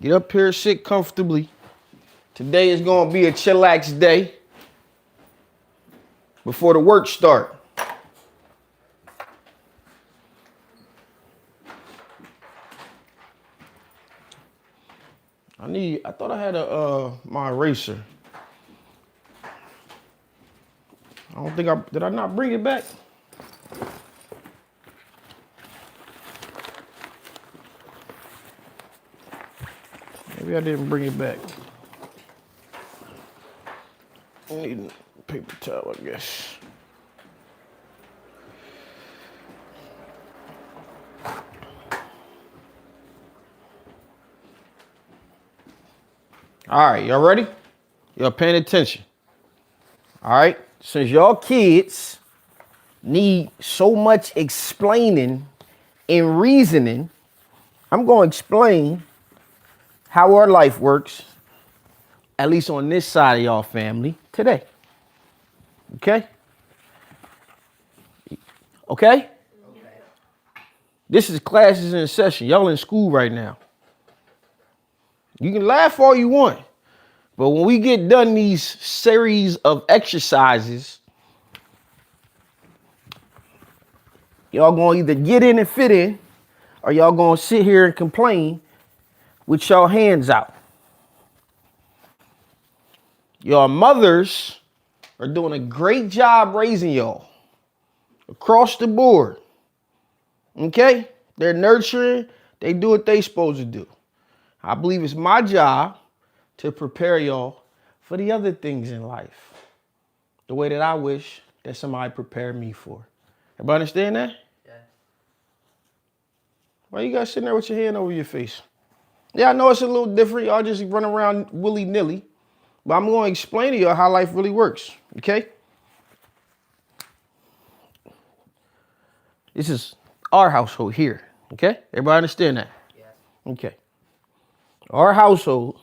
Get up here, sit comfortably. Today is going to be a chillax day before the work start. I thought I had my eraser. I don't think did I not bring it back? Maybe I didn't bring it back. I need a paper towel, I guess. All right, y'all ready? Y'all paying attention. All right, since y'all kids need so much explaining and reasoning, I'm going to explain how our life works, at least on this side of y'all family today. Okay? Okay? This is classes in session. Y'all in school right now. You can laugh all you want, but when we get done these series of exercises, y'all gonna either get in and fit in, or y'all gonna sit here and complain with y'all hands out. Your mothers are doing a great job raising y'all across the board. Okay? They're nurturing. They do what they supposed to do. I believe it's my job to prepare y'all for the other things in life, the way that I wish that somebody prepared me for. Everybody understand that? Yeah. Why you guys sitting there with your hand over your face? Yeah, I know it's a little different. Y'all just run around willy-nilly, but I'm going to explain to y'all how life really works, okay? This is our household here, okay? Everybody understand that? Yeah. Okay. Our household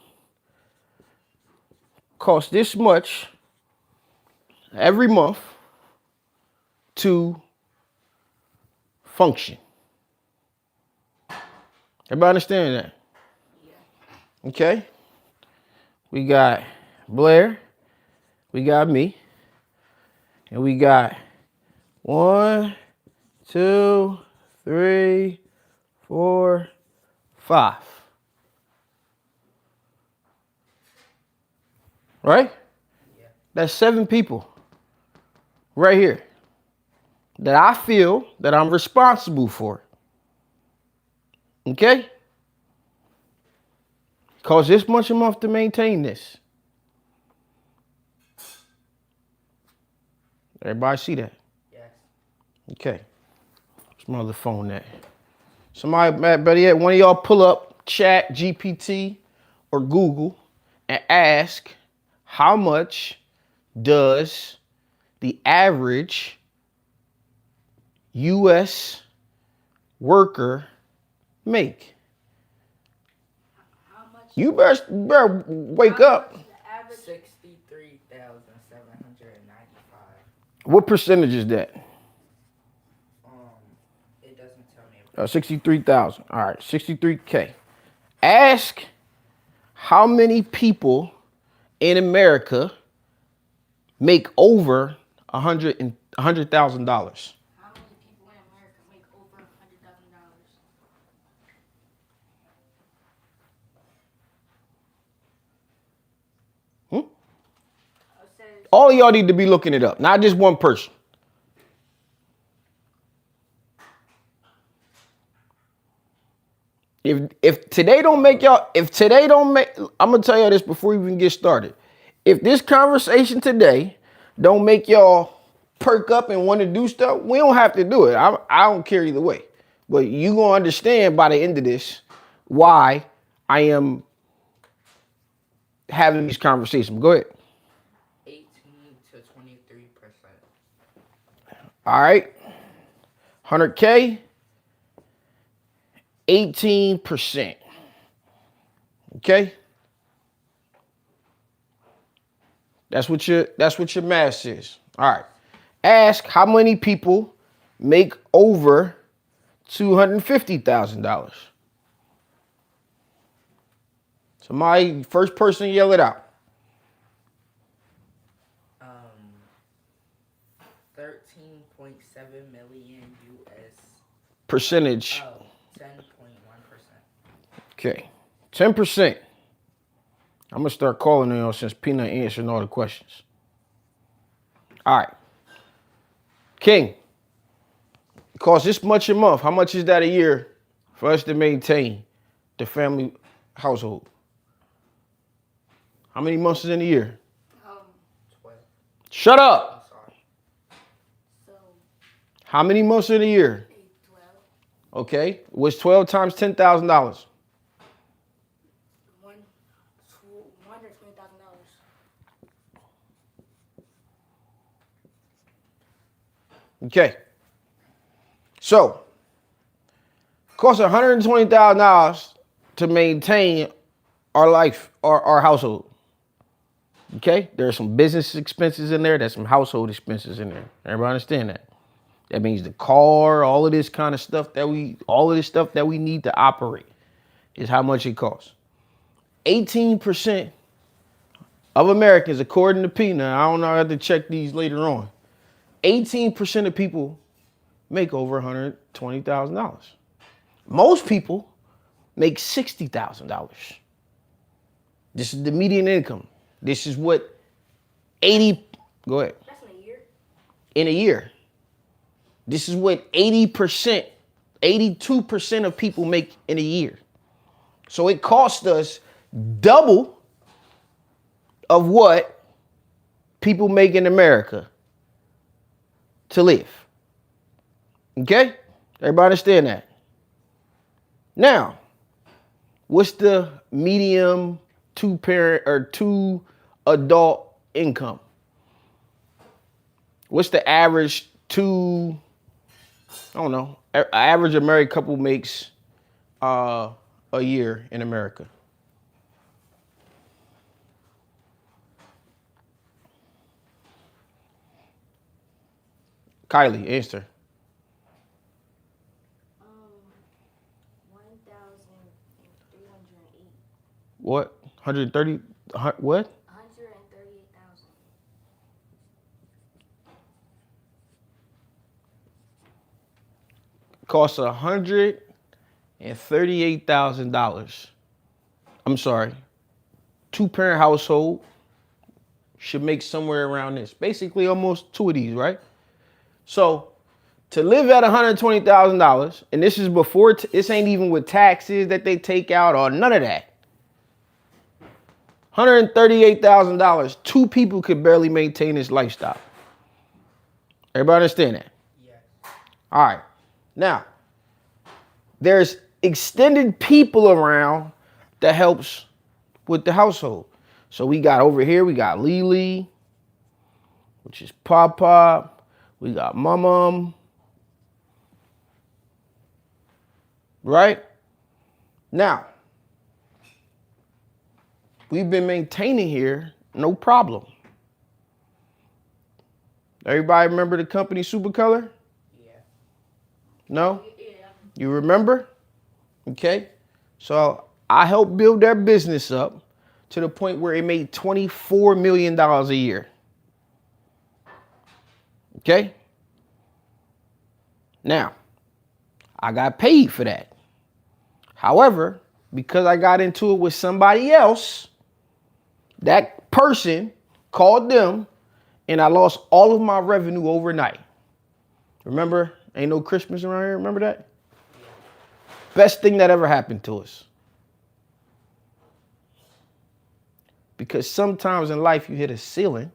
costs this much every month to function. Everybody understand that? Yeah. Okay. We got Blair, we got me, and we got 1, 2, 3, 4, 5. Right? Yeah. That's 7 people right here that I feel that I'm responsible for. Okay? Costs this much a month to maintain this. Everybody see that? Yes. Okay. Where's my other phone at? Somebody, better yet, one of y'all pull up Chat GPT or Google and ask, how much does the average U.S. worker make? How much? You better wake up. 63,795. What percentage is that? It doesn't tell me. 63,000. All right, 63K. Ask how many people in America make over $100,000. How many people in America make over $100,000? All of y'all need to be looking it up, not just one person. If today don't make, I'm gonna tell y'all this before we even get started. If this conversation today don't make y'all perk up and want to do stuff, we don't have to do it. I don't care either way. But you gonna understand by the end of this why I am having these conversations. Go ahead. 18 to 23%. All right. 100K. 18%. Okay? That's what your math says. All right. Ask how many people make over $250,000. Somebody, first person, yell it out. 13.7 million US. Percentage. 10.1%. Okay. 10%. I'm going to start calling you since Peanut answering all the questions. All right. King. It costs this much a month. How much is that a year for us to maintain the family household? How many months is in a year? 12. Shut up. I'm sorry. So, How many months in a year? 8, 12, Okay. What's 12 times $10,000? $120,000. Okay. So, it costs $120,000 to maintain our life, our household. Okay? There are some business expenses in there. There's some household expenses in there. Everybody understand that? That means the car, all of this kind of stuff all of this stuff that we need to operate is how much it costs. 18% of Americans, according to Peanut, I don't know, I have to check these later on. 18% of people make over $120,000. Most people make $60,000. This is the median income. This is what 80, go ahead, That's in a year. in a year. This is what 80%, 82% of people make in a year. So it costs us double of what people make in America to live. Okay? Everybody understand that? Now, what's the medium two-parent or two-adult income? What's the average average a married couple makes a year in America? Kylie, answer. 1,308. What? 130? What? 138,000. Costs $138,000. I'm sorry. Two-parent household should make somewhere around this. Basically almost two of these, right? So to live at $120,000, and this is before, this ain't even with taxes that they take out or none of that. $138,000, two people could barely maintain this lifestyle. Everybody understand that? Yes. All right. Now, there's extended people around that helps with the household. So we got over here, we got Lily, which is Pop. We got Mom. Right? Now, we've been maintaining here, no problem. Everybody remember the company Supercolor? Yeah. No? Yeah. You remember? Okay. So I helped build their business up to the point where it made $24 million a year. Okay. Now, I got paid for that. However, because I got into it with somebody else, that person called them and I lost all of my revenue overnight. Remember, ain't no Christmas around here. Remember that? Best thing that ever happened to us. Because sometimes in life you hit a ceiling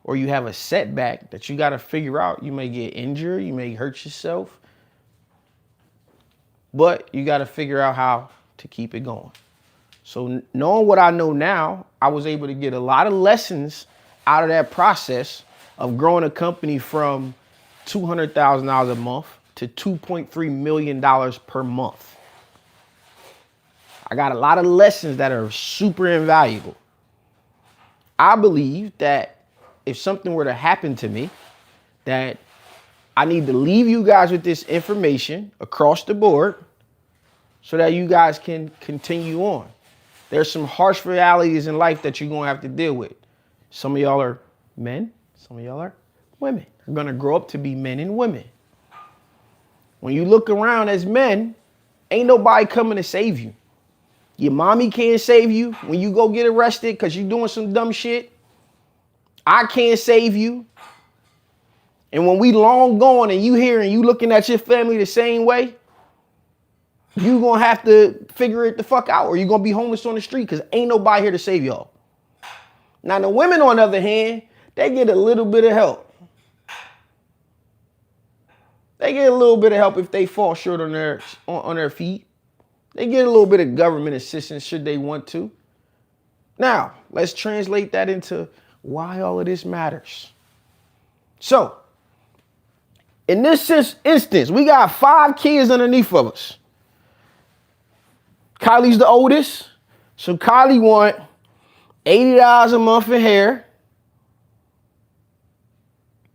or you have a setback that you got to figure out. You may get injured, you may hurt yourself, but you got to figure out how to keep it going. So knowing what I know now, I was able to get a lot of lessons out of that process of growing a company from $200,000 a month to $2.3 million per month. I got a lot of lessons that are super invaluable. I believe that if something were to happen to me, that I need to leave you guys with this information across the board so that you guys can continue on. There's some harsh realities in life that you're going to have to deal with. Some of y'all are men. Some of y'all are women. You're going to grow up to be men and women. When you look around as men, ain't nobody coming to save you. Your mommy can't save you when you go get arrested because you're doing some dumb shit. I can't save you. And when we long gone and you here and you looking at your family the same way, you going to have to figure it the fuck out or you're going to be homeless on the street because ain't nobody here to save y'all. Now, the women, on the other hand, they get a little bit of help. They get a little bit of help if they fall short on their feet. They get a little bit of government assistance should they want to. Now, let's translate that into why all of this matters. So, in this instance, we got 5 kids underneath of us. Kylie's the oldest, so Kylie want $80 a month in hair.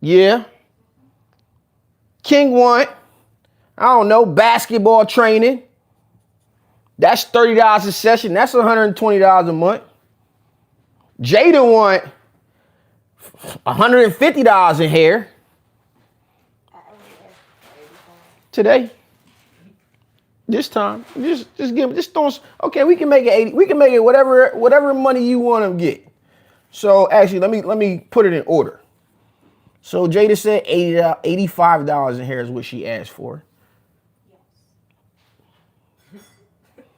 Yeah. King want, I don't know, basketball training. That's $30 a session. That's $120 a month. Jada want $150 in hair. Today. This time. Just give just don't. Okay, we can make it 80. We can make it whatever money you want to get. So actually, let me put it in order. So Jada said $85 in hair is what she asked for. Yes.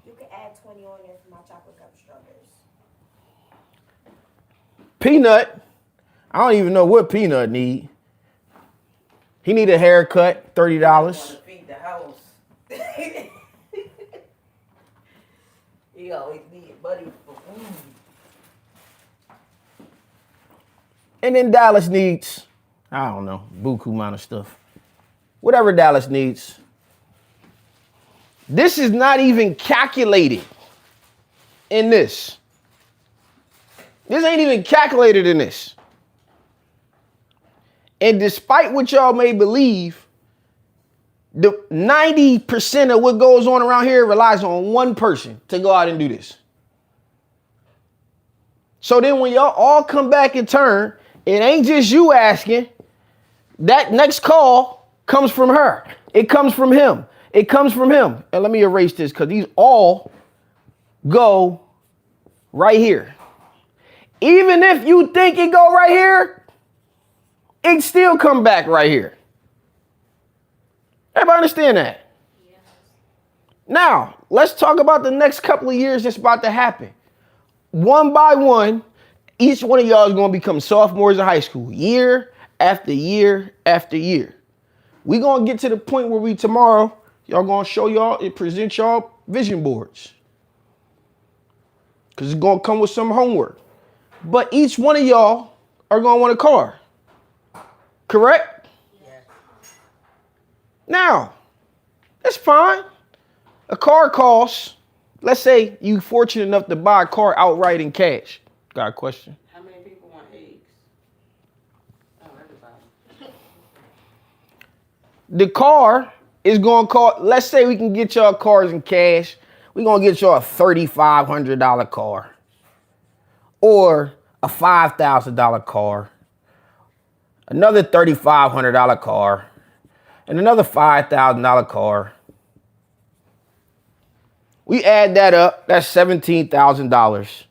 You can add 20 on there for my chocolate cup strawberries. Peanut, I don't even know what Peanut need. He need a haircut, $30. Feed the house. He always need money for food. And then Dallas needs, I don't know, buku amount of stuff. Whatever Dallas needs. This is not even calculated in this. This ain't even calculated in this. And despite what y'all may believe, the 90% of what goes on around here relies on one person to go out and do this. So then when y'all all come back in turn, it ain't just you asking. That next call comes from her. It comes from him. It comes from him. And let me erase this because these all go right here. Even if you think it go right here, it still come back right here. Everybody understand that? Yes. Now, let's talk about the next couple of years that's about to happen. One by one, each one of y'all is going to become sophomores in high school, year after year after year. We're going to get to the point where tomorrow, y'all going to show y'all and present y'all vision boards. Because it's going to come with some homework. But each one of y'all are going to want a car. Correct? Now, that's fine. A car costs, let's say you fortunate enough to buy a car outright in cash. Got a question? How many people want eggs? Oh, everybody. The car is going to cost, let's say we can get y'all cars in cash. We're going to get y'all a $3,500 car. Or a $5,000 car. Another $3,500 car. And another $5,000 car. We add that up, that's $17,000.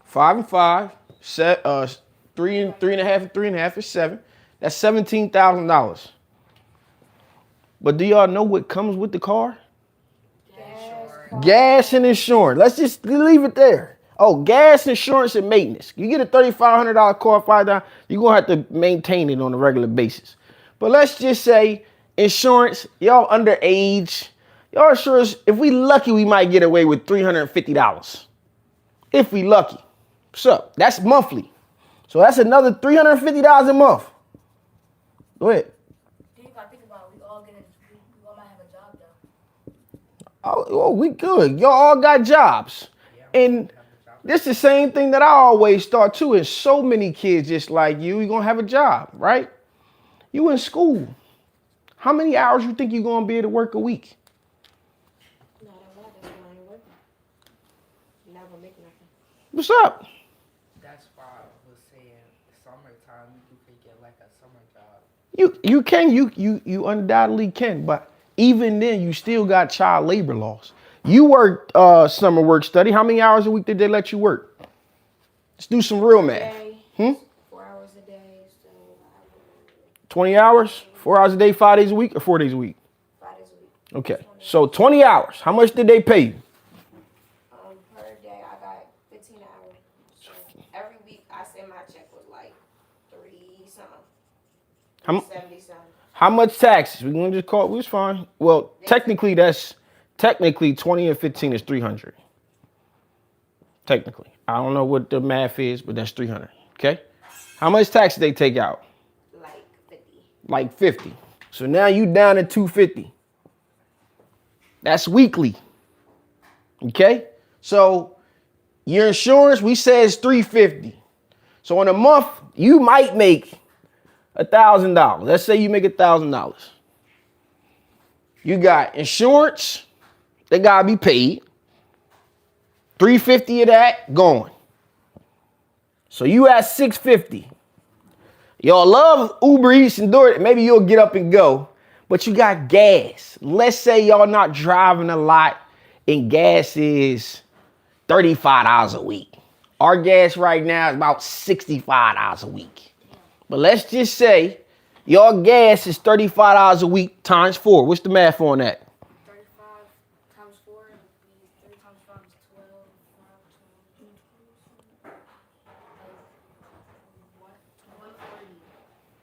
5 and 5, 3 and 3.5 and 3.5 is 7. That's $17,000. But do y'all know what comes with the car? Gas and insurance. Let's just leave it there. Oh, gas, insurance, and maintenance. You get a $3,500 car, $5,000, you're going to have to maintain it on a regular basis. But let's just say insurance, y'all underage. Y'all insurance, if we lucky, we might get away with $350. If we lucky. So that's monthly. So that's another $350 a month. Go ahead. Then you gotta think about it. We all might have a job though. Oh, we good. Y'all all got jobs. And this is the same thing that I always thought too. Is so many kids just like you're going to have a job, right? You in school. How many hours you think you're going to be able to work a week? What's up? That's why I was saying summertime you could get like a summer job. You can you undoubtedly can, but even then you still got child labor laws. You worked summer work study. How many hours a week did they let you work? Let's do some real math. Day, 4 hours a day, so I would 20 hours, 4 hours a day, 5 days a week, or 4 days a week? 5 days a week. Okay. So 20 hours. How much did they pay you? Per day I got 15 an hour. So every week I say my check was like 3 something. How, mu- 70 something. how much taxes? We're gonna just call it, it's fine. Well, technically 20 and 15 is 300. Technically. I don't know what the math is, but that's 300. Okay? How much tax did they take out? Like 50. Like 50. So now you down to 250. That's weekly. Okay? So your insurance, we say is 350. So in a month, you might make $1,000. Let's say you make $1,000. You got insurance, they gotta be paid. 350 of that gone. So you at 650. Y'all love Uber Eats and DoorDash. Maybe you'll get up and go, but you got gas. Let's say y'all not driving a lot and gas is $35 a week. Our gas right now is about $65 a week. But let's just say your gas is $35 a week times 4. What's the math on that? 35 times 4 would be 30 times 5 is 12.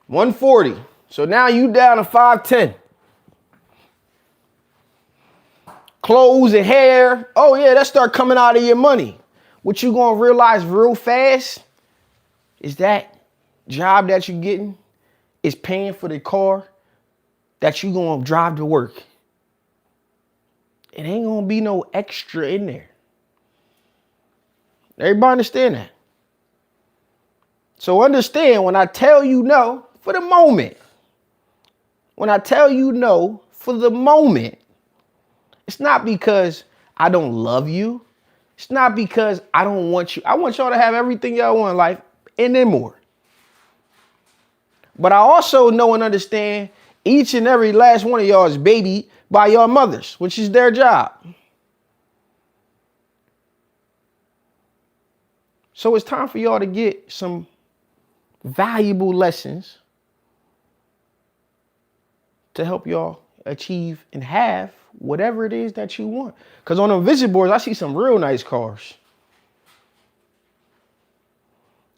140. So now you down to 510. Clothes and hair. Oh yeah, that start coming out of your money. What you gonna realize real fast is that job that you're getting is paying for the car that you gonna drive to work. It ain't gonna be no extra in there. Everybody understand that? So understand when I tell you no for the moment, when I tell you no for the moment, it's not because I don't love you. It's not because I don't want you. I want y'all to have everything y'all want in life and then more. But I also know and understand each and every last one of y'all is babied by your mothers, which is their job. So it's time for y'all to get some valuable lessons to help y'all achieve and have whatever it is that you want. Because on the vision boards, I see some real nice cars.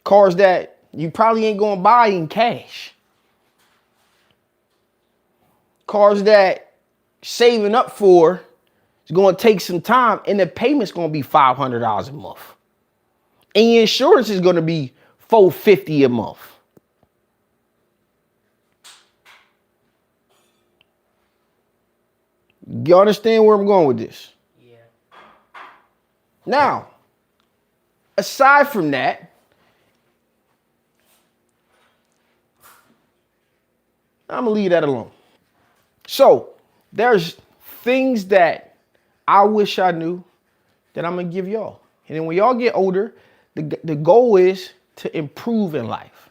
Cars that you probably ain't gonna buy in cash. Cars that saving up for is gonna take some time and the payment's gonna be $500 a month. And your insurance is gonna be $450 a month. You understand where I'm going with this? Yeah. Now, aside from that, I'm gonna leave that alone. So there's things that I wish I knew that I'm gonna give y'all. And then when y'all get older, the goal is to improve in life.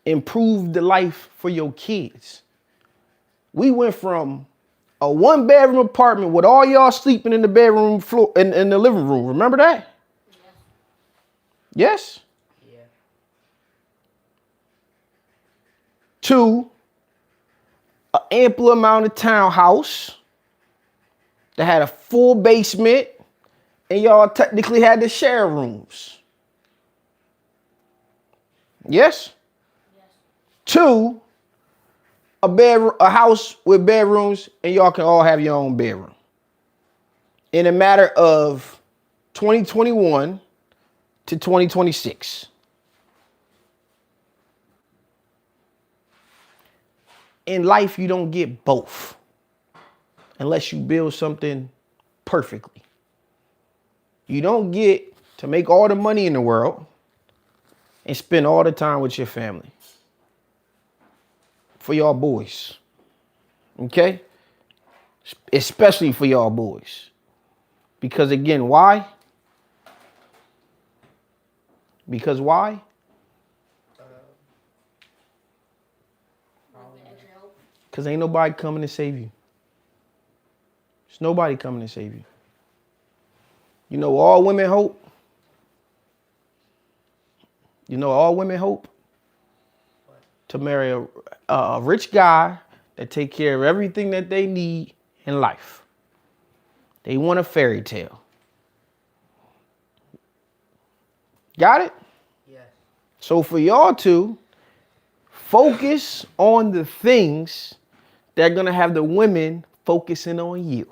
Improve the life for your kids. We went from a 1-bedroom apartment with all y'all sleeping in the bedroom floor in the living room. Remember that? Yes? Yeah. To an ample amount of townhouse that had a full basement and y'all technically had to share rooms. Yes? To a house with bedrooms and y'all can all have your own bedroom. In a matter of 2021 to 2026. In life, you don't get both unless you build something perfectly. You don't get to make all the money in the world and spend all the time with your family. For y'all boys. Okay? Especially for y'all boys. Because again, why? Because why? Extra help. Because ain't nobody coming to save you. There's nobody coming to save you. You know all women hope? You know all women hope? To marry a rich guy that take care of everything that they need in life. They want a fairy tale. Got it? Yes. So for y'all to focus on the things that are going to have the women focusing on you.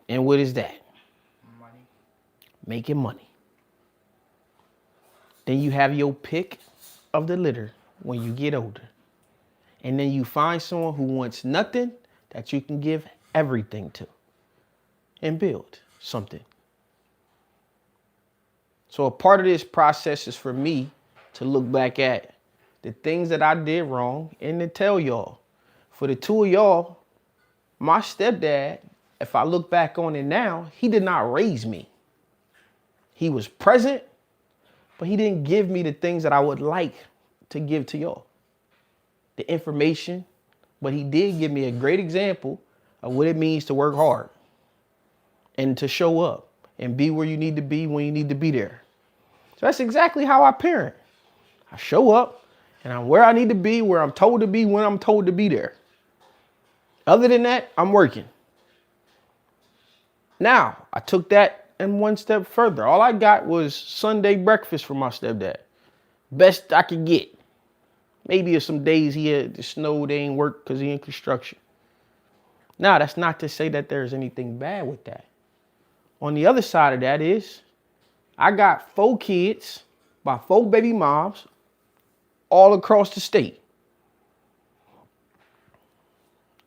And what is that? Money. Making money. Then you have your pick of the litter when you get older. And then you find someone who wants nothing that you can give everything to and build something. So a part of this process is for me to look back at the things that I did wrong and to tell y'all. For the two of y'all, my stepdad, if I look back on it now, he did not raise me. He was present, but he didn't give me the things that I would like to give to y'all. The information, but he did give me a great example of what it means to work hard and to show up and be where you need to be when you need to be there. So that's exactly how I parent. I show up and I'm where I need to be, where I'm told to be, when I'm told to be there. Other than that, I'm working. Now, I took that and one step further. All I got was Sunday breakfast from my stepdad. Best I could get. Maybe some days he had the snow, they ain't work because he in construction. Now, that's not to say that there's anything bad with that. On the other side of that is, I got 4 kids by 4 baby moms all across the state.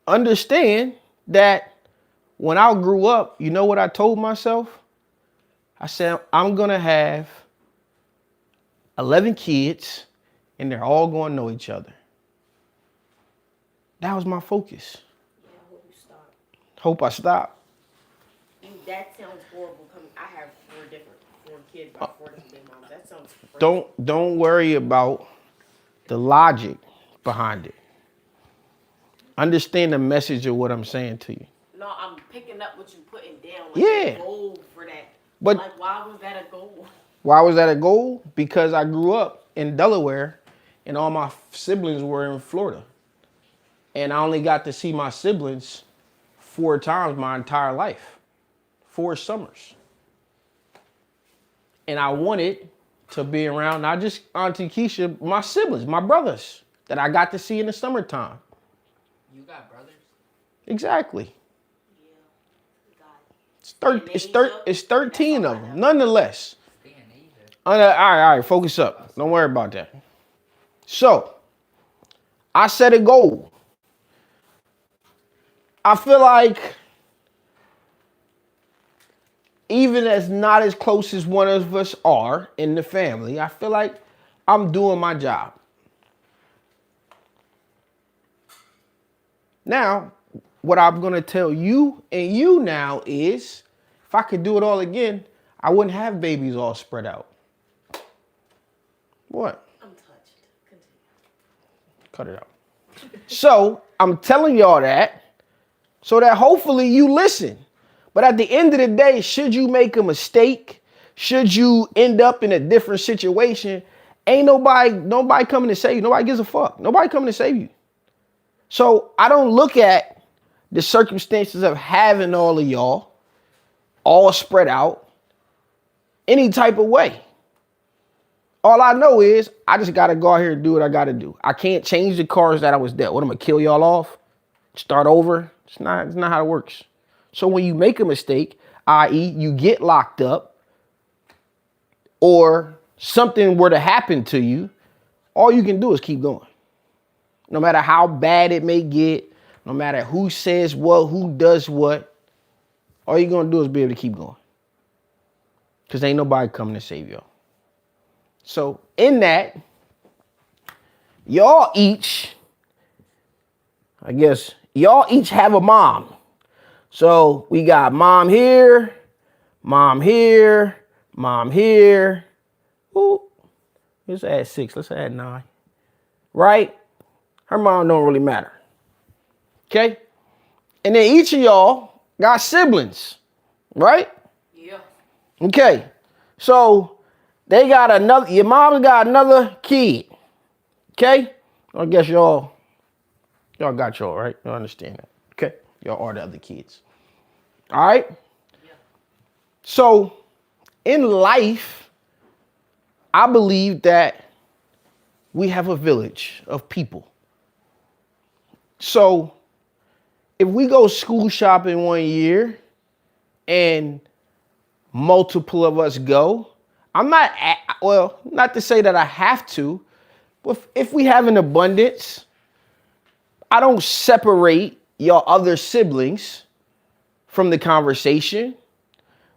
Understand that when I grew up, you know what I told myself? I said, I'm going to have 11 kids and they're all going to know each other. That was my focus. Yeah, I hope you stop. Hope I stop. That sounds horrible. I have 4 kids by 4 different big moms. That sounds crazy. Don't worry about the logic behind it. Understand the message of what I'm saying to you. No, I'm picking up what you're putting down. Like Yeah. a goal for that. But like, why was that a goal? why was that a goal? Because I grew up in Delaware and all my siblings were in Florida. And I only got to see my siblings 4 times my entire life. 4 summers. And I wanted to be around not just Auntie Keisha, my siblings, my brothers that I got to see in the summertime. You got brothers? Exactly. Yeah. It's 13 of them, nonetheless. Stay in Asia. All right, focus up. Don't worry about that. So, I set a goal. I feel like even as not as close as one of us are in the family, I feel like I'm doing my job. Now, what I'm going to tell you and you now is, if I could do it all again, I wouldn't have babies all spread out. What? I'm touched. Continue. Cut it out. So, I'm telling y'all that so that hopefully you listen. But at the end of the day, should you make a mistake, should you end up in a different situation, ain't nobody coming to save you. Nobody gives a fuck. Nobody coming to save you. So I don't look at the circumstances of having all of y'all all spread out any type of way. All I know is I just got to go out here and do what I got to do. I can't change the cards that I was dealt. What, I'm going to kill y'all off? Start over? It's not how it works. So when you make a mistake, i.e. you get locked up or something were to happen to you, all you can do is keep going. No matter how bad it may get, no matter who says what, who does what, all you're going to do is be able to keep going. Because ain't nobody coming to save y'all. So in that, y'all each have a mom. So we got mom here, Mom here. Ooh, let's add 6. Let's add 9. Right? Her mom don't really matter. Okay? And then each of y'all got siblings. Right? Yeah. Okay. So they got another, your mom's got another kid. Okay? I guess y'all got y'all, right? You understand that. Okay? Y'all are the other kids. All right? Yeah. So in life, I believe that we have a village of people. So if we go school shopping one year and multiple of us go, not to say that I have to, but if we have an abundance, I don't separate your other siblings from the conversation.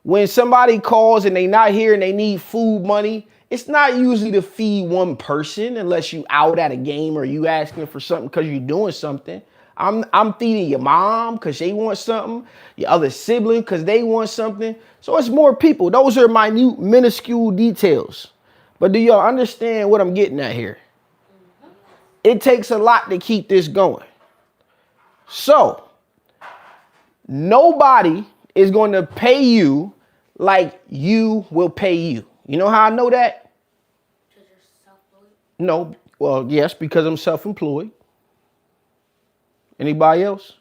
When somebody calls and they not here and they need food money, it's not usually to feed one person unless you out at a game or you asking for something because you're doing something. I'm feeding your mom because they want something, your other sibling because they want something. So it's more people. Those are minute, minuscule details. But do y'all understand what I'm getting at here? It takes a lot to keep this going. So nobody is going to pay you like you will pay you. You know how I know that? Because you're self-employed. No. Well, yes, because I'm self-employed. Anybody else?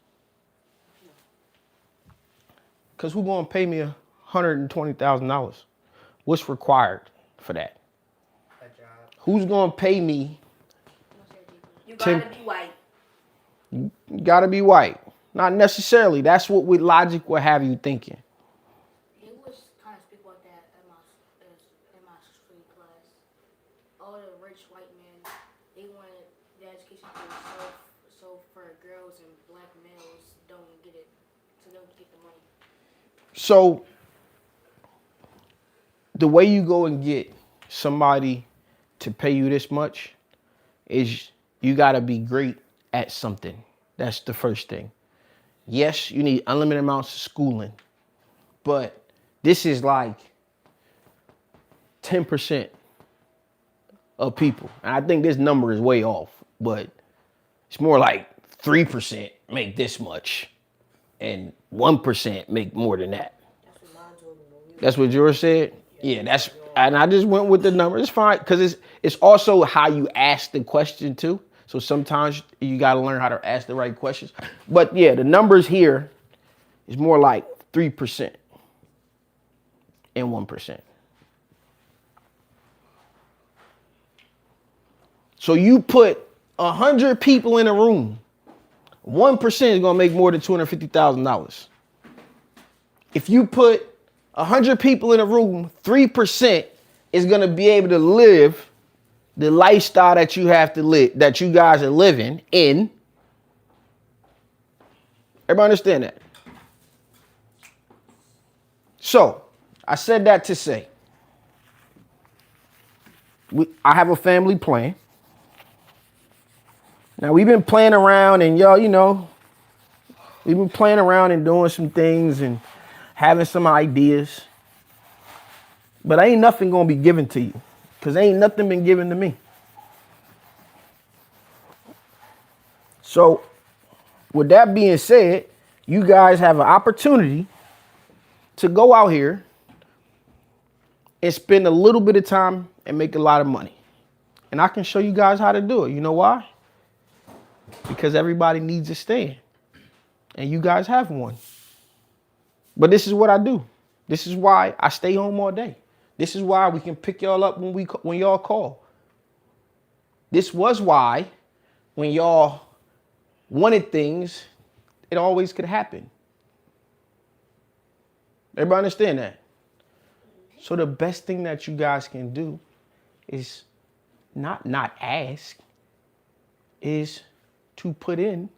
Because who's going to pay me $120,000? What's required for that? A job. Who's going to pay me? You Tim- gotta be white. You got to be white. Not necessarily. That's what with logic will have you thinking. They was kind of speak about that in my street class. All the rich white men, they wanted the education to be so for girls and black males don't get it, so they don't get the money. So the way you go and get somebody to pay you this much is you got to be great at something. That's the first thing. Yes, you need unlimited amounts of schooling, but this is like 10% of people. And I think this number is way off, but it's more like 3% make this much and 1% make more than that. That's what George said? Yeah, and I just went with the number. It's fine, because it's also how you ask the question too. So sometimes you got to learn how to ask the right questions. But yeah, the numbers here is more like 3% and 1%. So you put 100 people in a room, 1% is going to make more than $250,000. If you put 100 people in a room, 3% is going to be able to live the lifestyle that you have to live, that you guys are living in. Everybody understand that? So, I said that to say, I have a family plan. Now, we've been playing around and y'all, we've been playing around and doing some things and having some ideas. But ain't nothing going to be given to you, because ain't nothing been given to me. So, with that being said, you guys have an opportunity to go out here and spend a little bit of time and make a lot of money. And I can show you guys how to do it. You know why? Because everybody needs a stand. And you guys have one. But this is what I do. This is why I stay home all day. This is why we can pick y'all up when y'all call. This was why when y'all wanted things, it always could happen. Everybody understand that? So the best thing that you guys can do is not ask, is to put in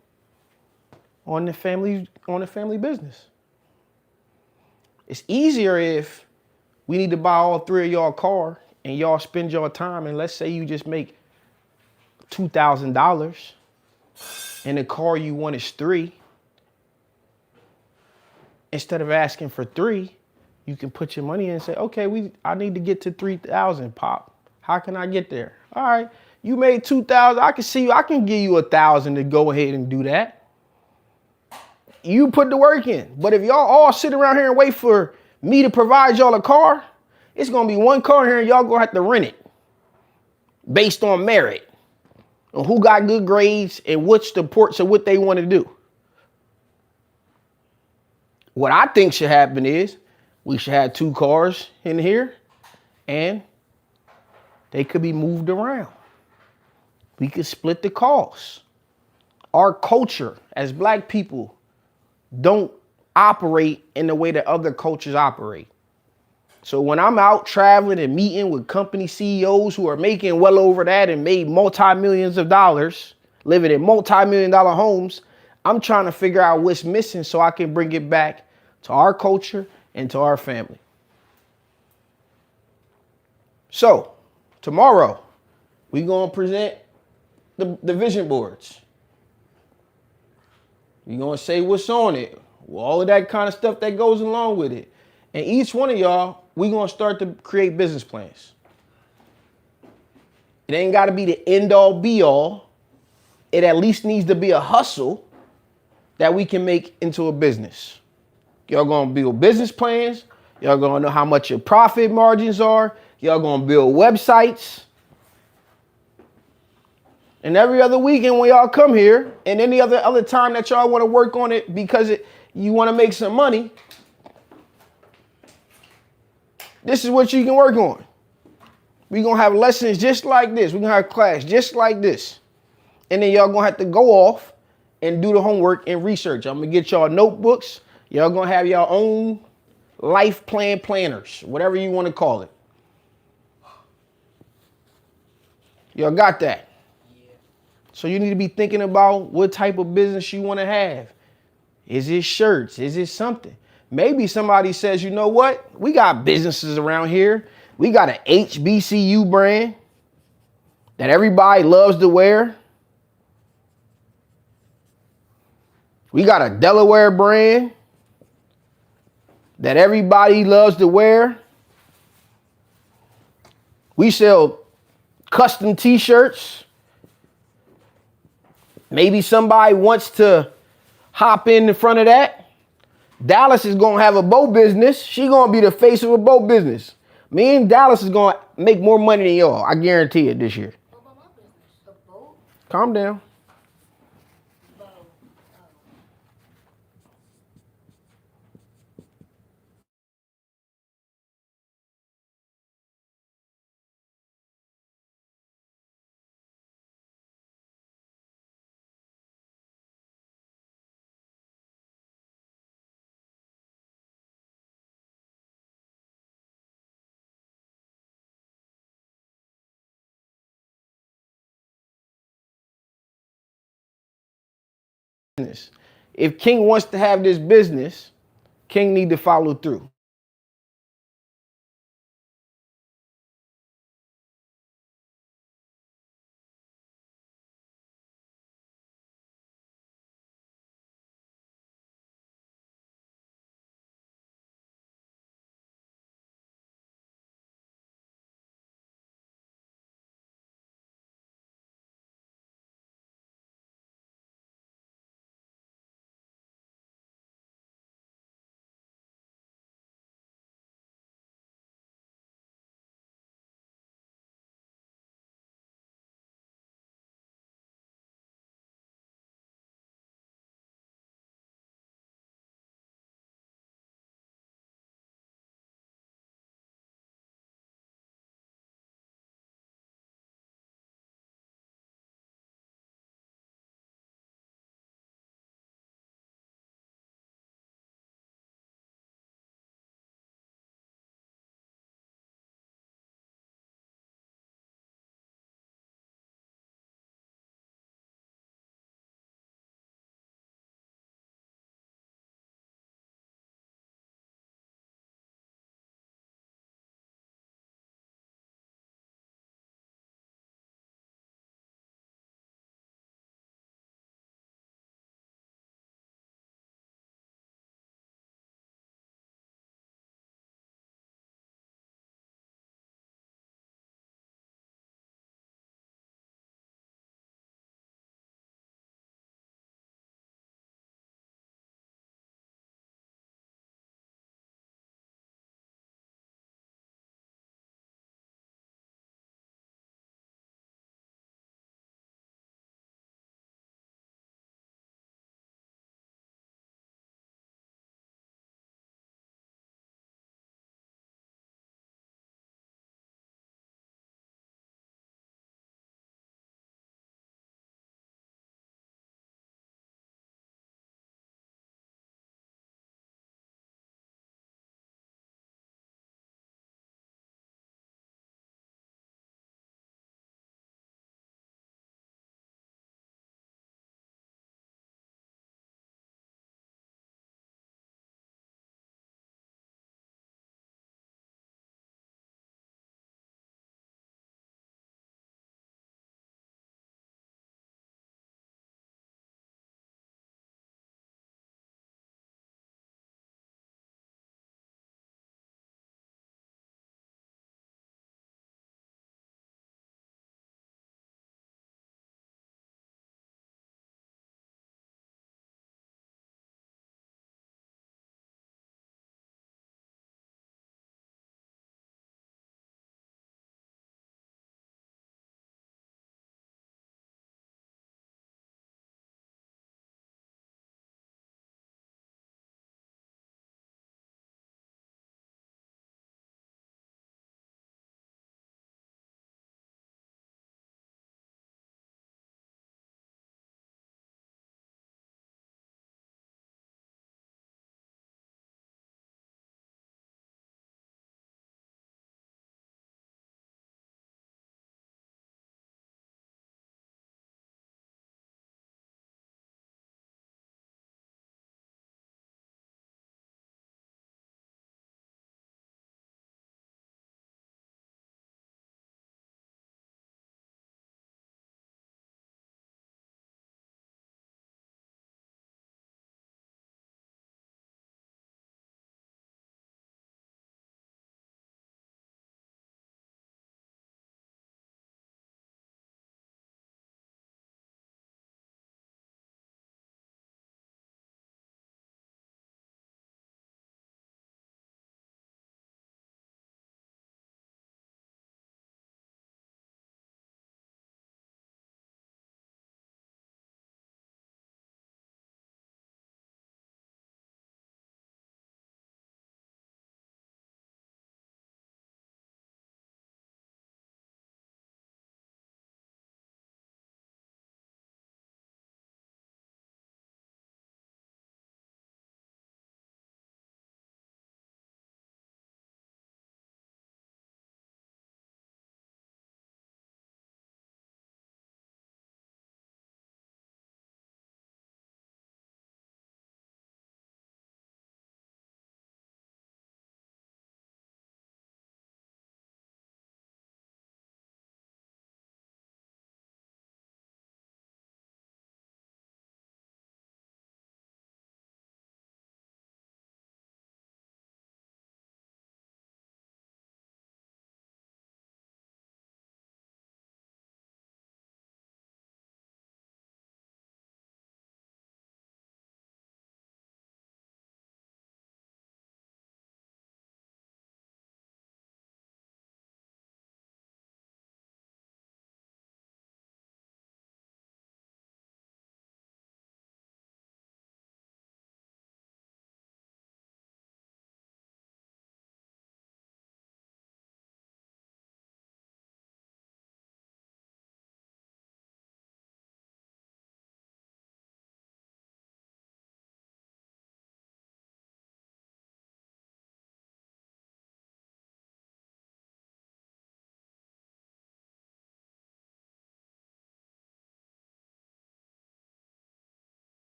on the family business. It's easier if we need to buy all 3 of y'all a car and y'all spend your time, and let's say you just make $2,000 and the car you want is 3. Instead of asking for 3, you can put your money in and say, okay, I need to get to 3,000, Pop. How can I get there? All right, you made 2,000. I can see you. I can give you 1,000 to go ahead and do that. You put the work in. But if y'all all sit around here and wait for me to provide y'all a car, it's gonna be one car here and y'all gonna have to rent it based on merit, on who got good grades and which the ports of what they want to do. What I think should happen is we should have 2 cars in here and they could be moved around. We could split the costs. Our culture as black people don't operate in the way that other cultures operate. So when I'm out traveling and meeting with company CEOs who are making well over that and made multi-millions of dollars, living in multi-million-dollar homes, I'm trying to figure out what's missing so I can bring it back to our culture and to our family. So tomorrow, we're going to present the vision boards. We're going to say what's on it, all of that kind of stuff that goes along with it. And each one of y'all, we're going to start to create business plans. It ain't got to be the end all be all. It at least needs to be a hustle that we can make into a business. Y'all going to build business plans. Y'all going to know how much your profit margins are. Y'all going to build websites. And every other weekend when y'all come here and any other time that y'all want to work on it because you want to make some money, this is what you can work on. We're going to have lessons just like this. We're going to have class just like this. And then y'all going to have to go off and do the homework and research. I'm going to get y'all notebooks. Y'all going to have your own life plan planners, whatever you want to call it. Y'all got that? Yeah. So you need to be thinking about what type of business you want to have. Is it shirts? Is it something? Maybe somebody says, you know what? We got businesses around here. We got an HBCU brand that everybody loves to wear. We got a Delaware brand that everybody loves to wear. We sell custom t-shirts. Maybe somebody wants to hop in front of that. Dallas is going to have a boat business. She going to be the face of a boat business. Me and Dallas is going to make more money than y'all. I guarantee it this year. What about my business? A boat? Calm down. If King wants to have this business, King need to follow through.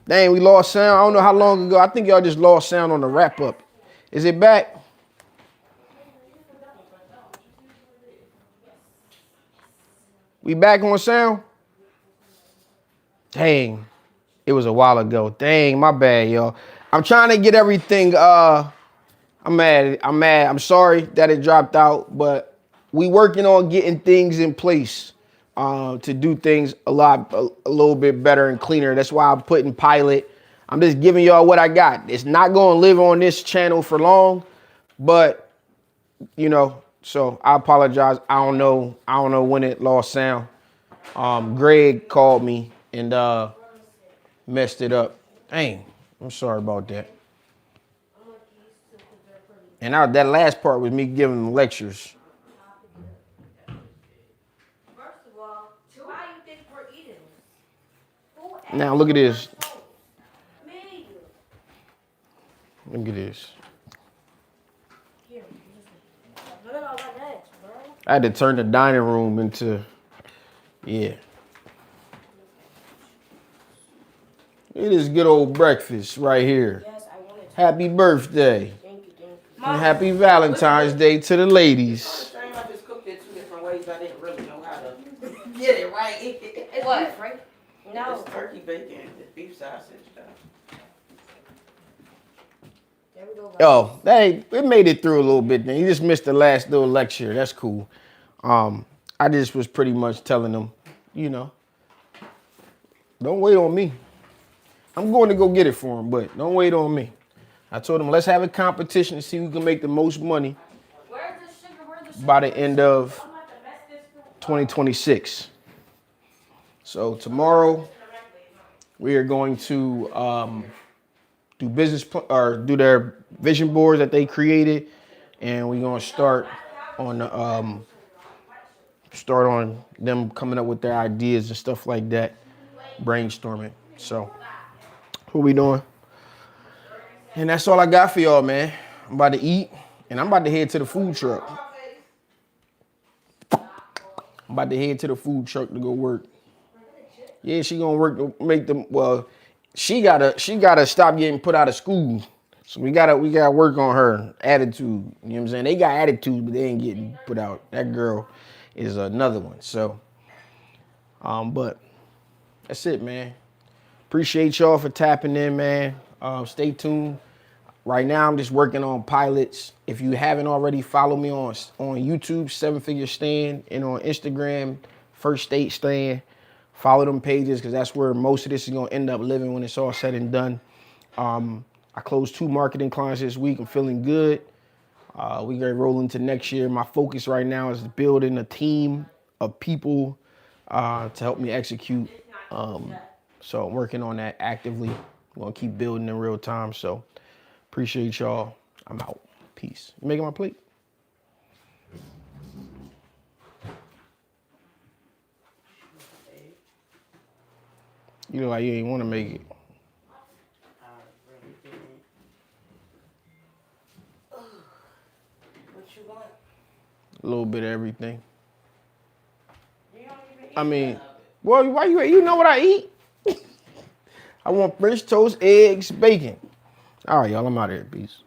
Dang, we lost sound. I don't know how long ago. I think y'all just lost sound on the wrap up. Is it back? We back on sound? Dang. It was a while ago. Dang, my bad, y'all. I'm trying to get everything. I'm mad. I'm sorry that it dropped out, but we working on getting things in place to do things a little bit better and cleaner. That's why I'm putting pilot. I'm just giving y'all what I got. It's not going to live on this channel for long, but you know, so I apologize. I don't know when it lost sound. Greg called me and messed it up. Dang, I'm sorry about that. And that last part was me giving them lectures. First of all, why you think we're eating? Now look at this. Me. Look at this. Look at all that eggs, bro. I had to turn the dining room into, yeah. It is good old breakfast right here. Yes, I wanted to. Happy birthday. Thank you. And happy Valentine's Day to the ladies. Same, I just cooked it 2 different ways. I didn't really know how to get it right. It's what, right? No. It's turkey bacon, it's beef sausage. There we go. Oh, it made it through a little bit then. You just missed the last little lecture. That's cool. I just was pretty much telling them, you know, don't wait on me. I'm going to go get it for them, but don't wait on me. I told them, let's have a competition to see who can make the most money by the end of 2026. So tomorrow we are going to do do their vision boards that they created, and we're gonna start on them coming up with their ideas and stuff like that, brainstorming. So what we doing? And that's all I got for y'all, man. I'm about to eat, and I'm about to head to the food truck. I'm about to head to the food truck to go work. Yeah, she gonna work to make them. Well, she gotta stop getting put out of school. So we gotta work on her attitude. You know what I'm saying? They got attitude, but they ain't getting put out. That girl is another one. So, but that's it, man. Appreciate y'all for tapping in, man. Stay tuned. Right now, I'm just working on pilots. If you haven't already, follow me on YouTube, 7 Figure Stand, and on Instagram, First State Stand. Follow them pages because that's where most of this is gonna end up living when it's all said and done. I closed 2 marketing clients this week. I'm feeling good. We gonna roll into next year. My focus right now is building a team of people to help me execute. So I'm working on that actively. I'm gonna keep building in real time. So appreciate y'all. I'm out. Peace. You making my plate? You look like you ain't want to make it. I really didn't. What you want? A little bit of everything. You don't even eat I mean, none of it. well, why you know what I eat? I want French toast, eggs, bacon. All right, y'all, I'm out of here. Peace.